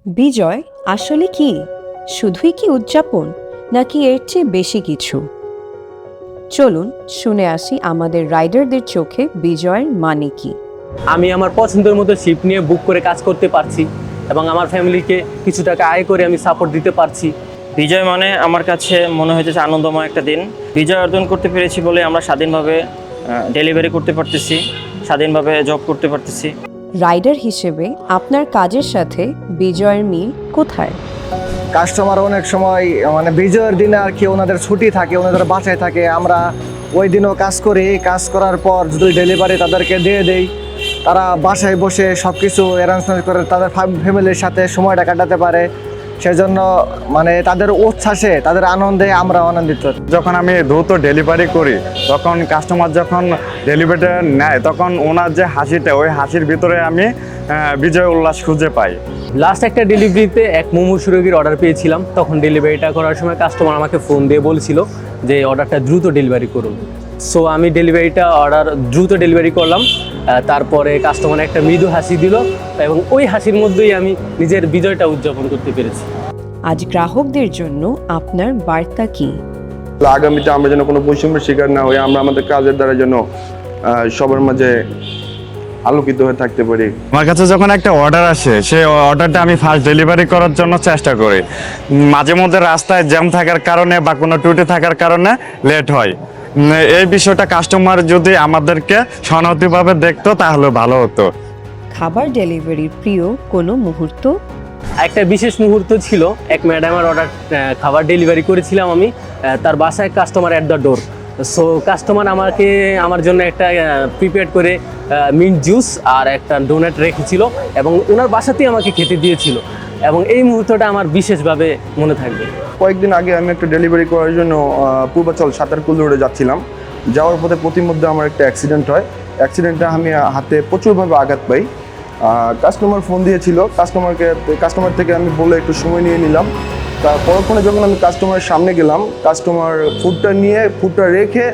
বিজয় আসলে কি? শুধুই কি উদযাপন, নাকি এর চেয়ে বেশি কিছু? চলুন শুনে আসি আমাদের রাইডারদের চোখে বিজয়ের মানে কি। আমি আমার পছন্দের মতো শিপ নিয়ে বুক করে কাজ করতে পারছি এবং আমার ফ্যামিলিকে কিছু টাকা আয় করে আমি সাপোর্ট দিতে পারছি। বিজয় মানে আমার কাছে মনে হয়েছে আনন্দময় একটা দিন। বিজয় অর্জন করতে পেরেছি বলে আমরা স্বাধীনভাবে ডেলিভারি করতে পারতেছি, স্বাধীনভাবে জব করতে পারতেছি। রাইডার হিসেবে আপনার কাজের সাথে বিজয়ের মিল কোথায়? কাস্টমার অনেক সময় মানে বিজয়ের দিনে আর কি ওনাদের ছুটি থাকে, ওনাদের বাসায় থাকে, আমরা ওই দিনও কাজ করি। কাজ করার পর যদি ডেলিভারি তাদেরকে দিয়ে দেই, তারা বাসায় বসে সব কিছু অ্যারেঞ্জমেন্ট করে তাদের ফ্যামিলির সাথে সময়টা কাটাতে পারে। সেজন্য মানে তাদের উচ্ছ্বাসে, তাদের আনন্দে আমরা আনন্দিত। যখন আমি দ্রুত ডেলিভারি করি, তখন কাস্টমার যখন ডেলিভারিটা নেয়, তখন ওনার যে হাসিটা, ওই হাসির ভিতরে আমি বিজয় উল্লাস খুঁজে পাই। লাস্ট একটা ডেলিভারিতে এক মুমূর্ষু রোগীর অর্ডার পেয়েছিলাম। তখন ডেলিভারিটা করার সময় কাস্টমার আমাকে ফোন দিয়ে বলছিল যে অর্ডারটা দ্রুত ডেলিভারি করুন। সো আমি অর্ডার দ্রুত ডেলিভারি করলাম। তারপরে কাস্টমার একটা মৃদু হাসি দিল এবং ওই হাসির মধ্যেই আমি নিজের বিজয়টা উদযাপন করতে পেরেছি। আজ গ্রাহকদের জন্য আপনার বার্তা কি? আগামীতে আমরা যেন কোনো বৈষম্যের শিকার না হই, আমরা আমাদের কাজের দ্বারা যেন সবার মাঝে আলোকিত হয়ে থাকতে পারি। আমার কাছে যখন একটা অর্ডার আসে, সেই অর্ডারটা আমি ফার্স্ট ডেলিভারি করার জন্য চেষ্টা করি। মাঝে মধ্যে রাস্তায় জ্যাম থাকার কারণে বা কোনো ত্রুটি থাকার কারণে লেট হয়। এই বিষয়টা কাস্টমার যদি আমাদেরকে সহানুভূতিভাবে দেখতো তাহলে ভালো হতো। খাবার ডেলিভারির প্রিয় কোনো মুহূর্ত? একটা বিশেষ মুহূর্ত ছিল, এক ম্যাডামের খাবার ডেলিভারি করেছিলাম আমি তার বাসায়, customer at the door. So customer আমার জন্য একটা প্রিপেয়ার করে মিন্ট জুস আর একটা ডোনাট রেখেছিল এবং ওনার বাসাতেই আমাকে খেতে দিয়েছিল এবং এই মুহূর্তটা আমার বিশেষভাবে মনে থাকবে। কয়েকদিন আগে আমি একটা ডেলিভারি করার জন্য পূর্বাচল সাঁতারকুল রোডে যাচ্ছিলাম। যাওয়ার পথে প্রতিমধ্যে আমার একটা অ্যাক্সিডেন্ট হয়। অ্যাক্সিডেন্টে আমি হাতে প্রচুরভাবে আঘাত পাই। কাস্টমার ফোন দিয়েছিল, কাস্টমার থেকে আমি বলে একটু সময় নিয়ে নিলাম। তার পরক্ষণে যখন আমি কাস্টমারের সামনে গেলাম, কাস্টমার ফুডটা রেখে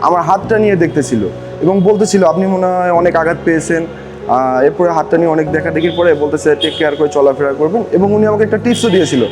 আমার হাতটা নিয়ে দেখতেছিল এবং বলতেছিল আপনি মনে হয় অনেক আঘাত পেয়েছেন। এরপরে হাতটা নিয়ে অনেক দেখাদেখির পরে বলতেছে টেক কেয়ার করে চলাফেরা করবেন এবং উনি আমাকে একটা টিপসও দিয়েছিল।